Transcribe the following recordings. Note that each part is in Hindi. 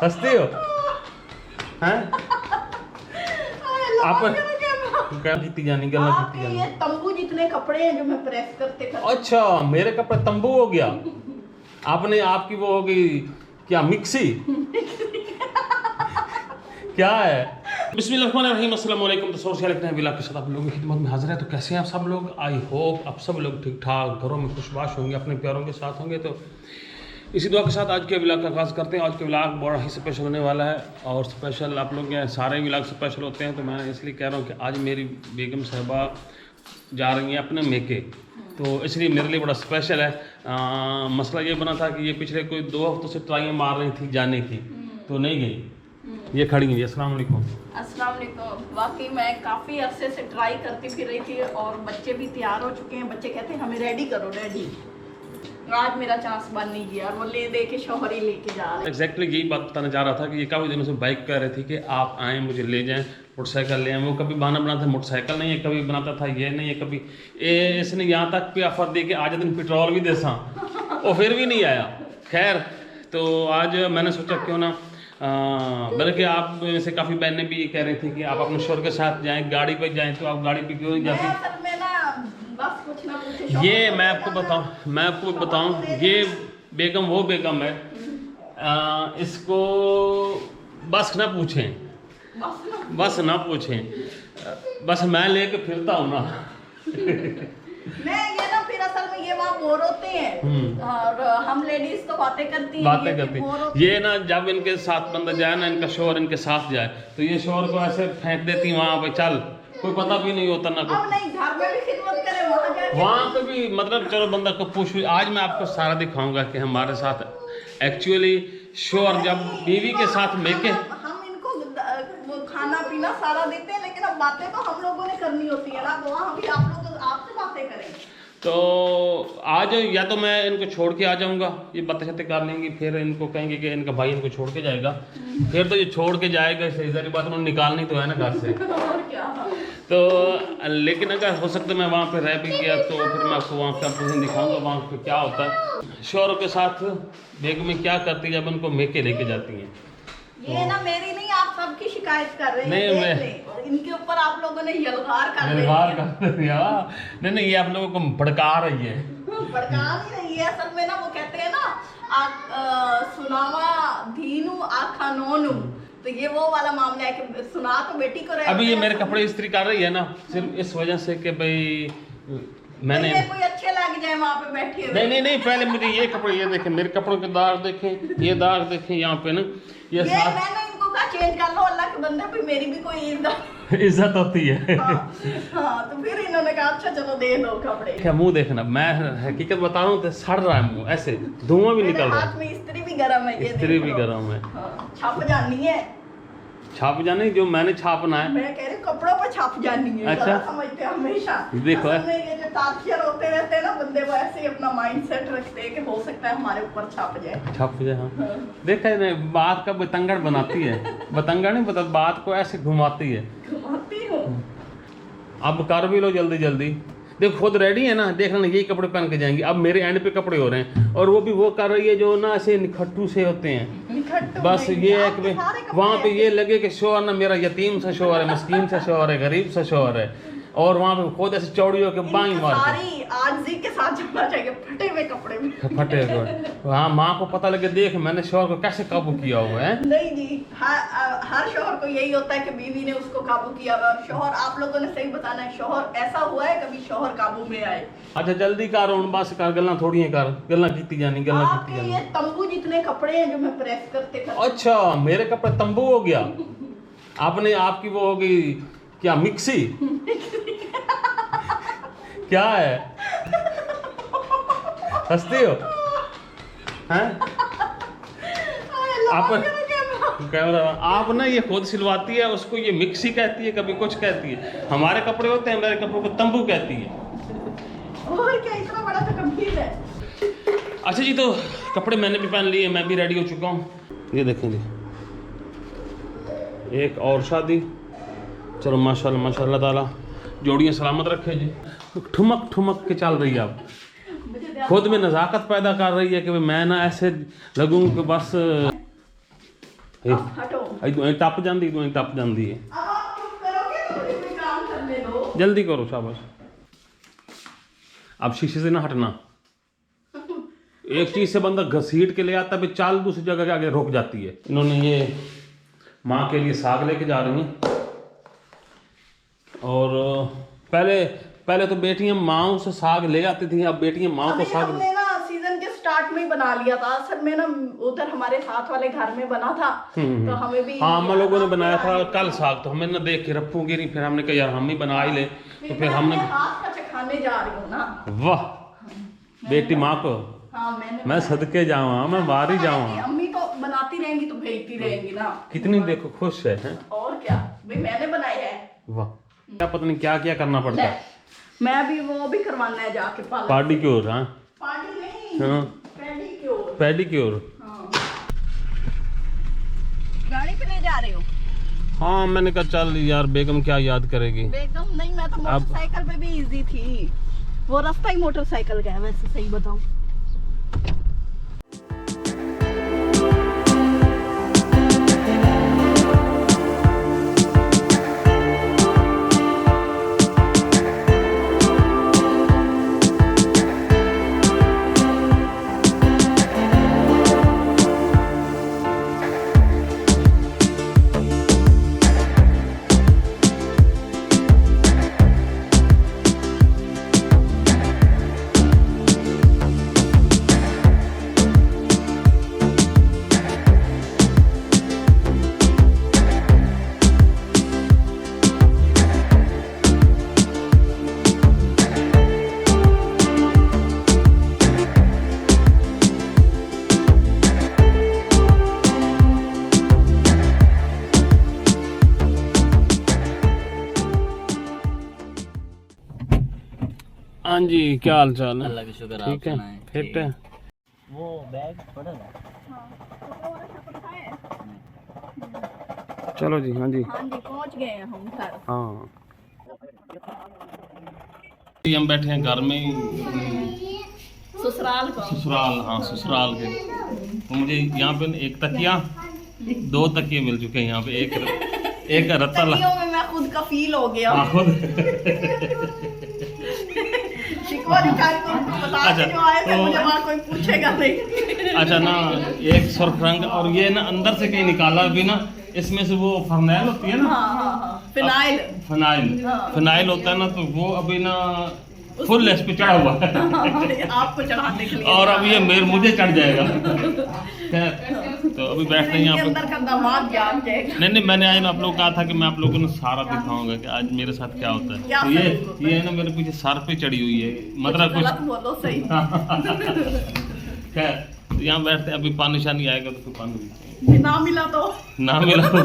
हंसती हो हैं? आप क्या कीती जानी गल्ला कीती जानी? ये तंबू जितने कपड़े हैं जो मैं प्रेस करते अच्छा, मेरे कपड़े तंबू हो गया। आपने आपकी वो हो गई क्या मिक्सी? क्या है? बिस्मिल्लाहिर्रहमानिर्रहीम, अस्सलाम वालेकुम। तो सोशल के साथ आप लोगों की खिदमत में हाजिर है। तो कैसे हैं आप सब लोग? आई होप आप सब लोग ठीक ठाक घरों में खुशबाश होंगे, अपने प्यारों के साथ होंगे। तो इसी दुआ के साथ आज के व्लॉग का आगाज़ करते हैं। आज के व्लॉग बड़ा ही स्पेशल होने वाला है और स्पेशल आप लोग के सारे व्लॉग स्पेशल होते हैं। तो मैं इसलिए कह रहा हूँ कि आज मेरी बेगम साहबा जा रही हैं अपने मेके, तो इसलिए मेरे लिए बड़ा स्पेशल है। मसला ये बना था कि ये पिछले कोई 2 हफ्तों से ट्राइयाँ मार रही थी जाने की, तो नहीं गई। ये खड़ी हुई है। अस्सलाम वालेकुम। अस्सलाम वालेकुम। वाकई मैं काफ़ी अरसे से ट्राई करती फिर रही थी और बच्चे भी तैयार हो चुके हैं। बच्चे कहते हैं हमें रेडी करो, रेडी। आज मेरा चांस बन नहीं गया और वो ले दे के शौहर ही लेके जा रहे। एग्जैक्टली यही बात बताना चाह रहा था कि ये काफ़ी दिनों से बाइक कह रही थी कि आप आएँ मुझे ले जाएं, मोटरसाइकिल ले आएँ। वो कभी बहाना बनाता मोटरसाइकिल नहीं है, कभी बनाता था ये नहीं है, कभी इसने यहाँ तक भी ऑफर दे के आज दिन पेट्रोल भी दे सा वो फिर भी नहीं आया। खैर, तो आज मैंने सोचा क्यों ना बल्कि आप में से काफ़ी बहनें भी ये कह रही थी कि आप अपने शोर के साथ जाएँ, गाड़ी पर जाएँ, तो आप गाड़ी पर क्यों नहीं जाती? ये मैं आपको बताऊं ये बेगम वो बेगम है, इसको बस ना पूछें, बस मैं लेके फिरता हूँ ना। मैं ये ना फिर असल में ये वहाँ बोर होते हैं और हम लेडीज तो बातें करती हैं। ये ना जब इनके साथ बंदा जाए ना, इनका शोर इनके साथ जाए, तो ये शोर को ऐसे फेंक देती वहाँ पे, चल कोई पता भी नहीं होता ना कुछ। अब नहीं, घर में भी खिदमत करे, वहाँ पे भी मतलब चलो बंदा को पूछ। आज मैं आपको सारा दिखाऊंगा कि हमारे साथ एक्चुअली शोर जब बीवी के साथ लेके हम इनको वो खाना पीना सारा देते हैं, लेकिन अब बातें तो हम लोगों ने करनी होती है ना। वहाँ भी आप लोग आपसे बातें करें। तो आज या तो मैं इनको छोड़ के आ जाऊंगा, ये बातें शातें कर लेंगी, फिर इनको कहेंगे कि इनका भाई इनको छोड़ के जाएगा, फिर तो ये छोड़ के जाएगा, सही सारी बात उन्होंने निकालनी तो है ना घर से। तो लेकिन अगर हो सकता है मैं वहाँ पे रह भी गया तो फिर मैं आपको वहाँ पे अपने दिखाऊंगा वहाँ पे क्या होता है। शोरों के साथ बेगम में क्या करती है जब उनको मेके लेके जाती हैं। ये ना मेरी नहीं, आप सबकी शिकायत कर रहे हैं। नहीं मैं इनके ऊपर आप लोगों ने यलगार कर दिया। नहीं ये आप लोगों को भड़का रही है। भड़का नहीं रही है, असल में ना वो कहते हैं ना सुनावा धीनू आखा नोनू, तो ये वो वाला मामला है कि सुना तो बेटी को रहे। अभी ये मेरे कपड़े इस्त्री कर रही है ना सिर्फ इस वजह से कि भाई मैंने कोई अच्छे लग जाए वहाँ पे बैठे हुए। नहीं पहले मुझे ये कपड़े ये देखें, मेरे कपड़ों के दाग देखें, ये दाग देखें यहाँ पे ना ये मैंने इनको कहा चेंज कर लो, अल्लाह के बंदे भी मेरी भी कोई इज्जत होती है। हाँ, तो फिर इन्होंने कहा अच्छा चलो दे दो कपड़े। क्या मुंह देखना, मैं हकीकत बता रहा हूँ तो सड़ रहा है मुंह, ऐसे धुआं भी निकल रहा है। हाथ में इस्त्री भी गरम है, इस्त्री भी गरम है। छप जानी है, छाप जाने जो मैंने छापना है, मैं कह रही कपड़ों पर छप जानी है। अच्छा समझते हमेशा देखो ये जो ताकियर होते रहते हैं ना, बंदे वो ऐसे ही अपना माइंड सेट रखते हैं कि हो सकता है हमारे ऊपर छप जाए। हाँ। देखा नहीं बात का बतंगड़ बनाती है, बतंगड़ नहीं बता, बात को ऐसे घुमाती है। घुमाती हूँ। अब कर भी लो जल्दी जल्दी। देखो खुद रेडी है ना, देख लेना यही कपड़े पहन के जाएंगी। अब मेरे एंड पे कपड़े हो रहे हैं और वो भी वो कर रही है जो ना ऐसे निखट्टू से होते हैं। बस ये है कि वहाँ पे ये लगे कि शोहर ना मेरा यतीम सा शोहर है, मस्कीन सा शोहर है, गरीब सा शोहर है, और वहाँ पे खुद ऐसे चौड़ी होकर बाई मार सारी आजी के साथ जाना चाहिए फटे हुए कपड़े में। फटे हुए। हाँ, माँ को पता लगे देख मैंने शोहर को कैसे काबू किया हुआ है। नहीं जी, हर शोहर को यही होता है कि बीवी ने उसको काबू किया हुआ। और शोहर आप लोगों ने सही बताना है, शोहर ऐसा हुआ है कभी शोहर काबू में आए। अच्छा जल्दी कर, हूँ बस कर, गल्ला थोड़ी कर, गल्ला कीती जानी, गल्ला कीती जानी। ये तंबू जितने कपड़े हैं जो मैं प्रेस करते। अच्छा मेरे कपड़े तंबू हो गया। आपने आपकी वो हो गई क्या मिक्सी? क्या है? हंसती हो हैं? आप ना ये खुद सिलवाती है, उसको ये मिक्सी कहती है, कभी कुछ कहती है। हमारे कपड़े होते हैं, मेरे कपड़ों को तंबू कहती है। और क्या इतना बड़ा तो कंफ्यूज है। अच्छा जी, तो कपड़े मैंने भी पहन लिए, मैं भी रेडी हो चुका हूँ। ये देखेंगे एक और शादी, चलो माशाल्लाह माशाल्लाह ताला जोड़ियाँ सलामत रखे जी। ठुमक ठुमक के चल रही है, अब खुद में नज़ाकत पैदा कर रही है कि मैं ना ऐसे लगूं कि बस अब हटो। इधर टप जाती, इधर टप जाती है। अब आप चुप करोगे तो मुझे कोई काम करने दो। जल्दी करो, शाबाश। अब शीशे से ना हटना। एक चीज से बंदा घसीट के ले आता है, चाल दूसरी जगह के आगे रुक जाती है। इन्होंने ये माँ के लिए साग लेके जा रही हैं। और पहले तो बेटियां माओ से साग ले आती थी, अब बेटियां माओ को अभी साग। हमने ना सीजन के स्टार्ट में ही बना लिया था। असल में ना उधर हमारे साथ वाले घर में बना था, तो हमें भी। हाँ, हम लोगों ने बनाया था कल साग, तो हमें ना देख के रप्पू गिरी, फिर हमने कहा यार हम ही बना ही ले, तो फिर हमने। हाथ का चखाने जा रही हूँ ना। वाह, बेटी माँ को। हाँ, मैं सदके जाऊँ, मैं बाहर ही जाऊँ। अम्मी तो बनाती रहेंगी तो भेजती रहेंगी ना। कितनी देखो खुश है, हैं? और क्या भाई, मैंने बनाया है। वाह, क्या पता नहीं क्या क्या करना पड़ता है। मैं भी वो भी करवाना है जाके पार्लर। पार्टिक्योर। हाँ, पार्टी नहीं, हाँ, पेडिक्योर। पेडिक्योर। हाँ। गाड़ी पे ले जा रहे हो? हाँ, मैंने कहा चल यार, बेगम क्या याद करेगी। बेगम नहीं, मैं तो मोटरसाइकिल पे भी इजी थी। वो रास्ता ही मोटरसाइकिल का है वैसे, सही बताऊं। हाँ जी, क्या हाल चाल है? अल्लाह का शुक्र। ठीक है, फिट है। वो बैग पड़ा था। चलो जी। हाँ जी, हाँ जी, पहुंच गए हैं हम घर। हाँ। हम बैठे हैं घर में ही, ससुराल को। ससुराल। हाँ, ससुराल के। तो मुझे यहाँ पे एक तकिया, 2 तकिए मिल चुके हैं यहाँ पे। एक रत्ता तकियों में मैं खुद का फील हो गया। शिकवा निकाल को बता अच्छा, क्यों आए थे, तो- मुझे वहाँ कोई पूछेगा नहीं। अच्छा ना, एक सुर्ख रंग, और ये ना अंदर से कहीं निकाला भी ना, इसमें से वो फरनैल होती है ना। हाँ हाँ हाँ, फिनाइल। फिनाइल होता है ना, तो वो अभी ना फुल एस पे चढ़ा हुआ है। आपको चढ़ाने के लिए। और अब ये मुझे चढ़ जाएगा। खैर, तो अभी बैठ रही हैं आप लोग। अंदर का दामाद जाग जाएगा। नहीं, मैंने आज आप लोग कहा था कि मैं आप लोगों को सारा दिखाऊंगा कि आज मेरे साथ क्या होता है। क्या तो ये है ना, मेरे पीछे सर पे चढ़ी हुई है, मतलब गलत कुछ। बोलो सही। खैर, तो यहाँ बैठते हैं, अभी पानी शानी आएगा तो फिर पानी पीते ना मिला तो हैं। ना मिला तो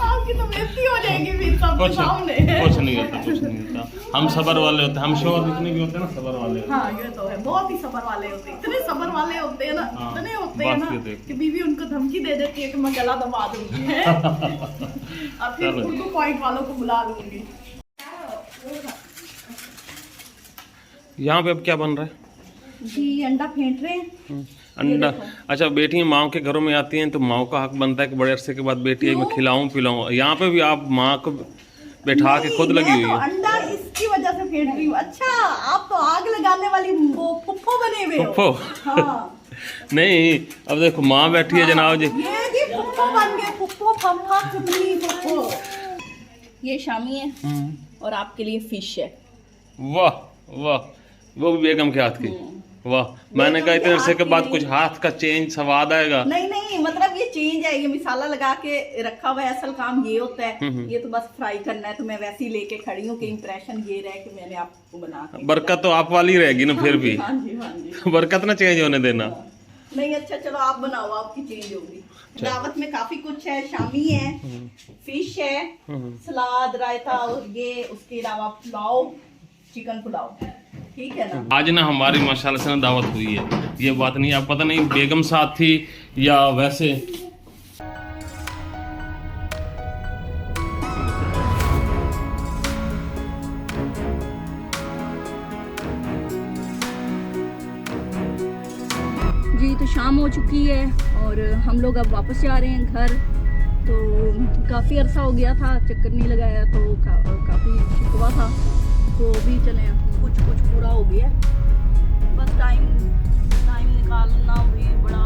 आपकी तो बेइज्जती हो जाएगी फिर सबके सामने। कुछ नहीं होता। हम सबर वाले होते हैं, हम शोर जितने भी होते हैं ना, सबर वाले होते हैं। हाँ, ये तो है, बहुत ही सबर वाले होते हैं। इतने सबर वाले होते हैं ना, हाँ, इतने होते हैं बात ना ये देख। कि बीवी उनको धमकी दे देती है कि मैं गला दबा दूंगी है। और फिर चलो। उर्दू पॉइंट वालों को बुला लूंगी। यहाँ पे अब क्या बन रहा है? जी, अंडा फेंट रहे हैं। अंडा। अच्छा, बेटियां माँ के घरों में आती हैं तो माँ का हक बनता है कि बड़े अरसे के बाद बेटी मैं खिलाऊं पिलाऊं। यहाँ पे भी आप माँ को बैठा के खुद लगी हुई मैं तो है। अंडा इसकी वजह से फेंट रही हूँ। अच्छा, आप तो आग लगाने वाली वो फुफ्फो बने हुए हो। फुफ्फो? हाँ। नहीं, अब देखो माँ बैठी है जनाब जी। ये जी फुफ्फो बन गए, फुफ्फो फम्फा चुपनी फुफ्फो। ये शामी है और आपके लिए फिश है। वाह वाह, वो भी बेगम के हाथ की। वाह, मैंने कहा इतने अरसे के बाद कुछ हाथ का चेंज स्वाद आएगा। नहीं, मतलब ये चेंज है। ये मसाला लगा के रखा हुआ है, असल काम ये होता है। ये तो बस फ्राई करना है, तो मैं वैसे ही लेके खड़ी हूँ कि इंप्रेशन ये रहे कि मैंने आपको बना के। बरकत तो आप वाली रहेगी ना फिर भी। हाँ जी। बरकत ना चेंज होने देना। नहीं, अच्छा चलो आप बनाओ, आपकी चेंज होगी। दावत में काफी कुछ है। शामी है, फिश है, सलाद, रायता, और ये उसके अलावा पुलाव, चिकन पुलाव। ठीक है ना। आज ना हमारी माशाल्लाह से ना दावत हुई है। ये बात नहीं, आप पता नहीं बेगम साथ थी या वैसे। जी, तो शाम हो चुकी की है और हम लोग अब वापस जा रहे हैं घर। तो काफ़ी अरसा हो गया था चक्कर नहीं लगाया, तो काफ़ी शिकवा था, तो अभी चले कुछ पूरा हो गया। बस टाइम निकालना भी बड़ा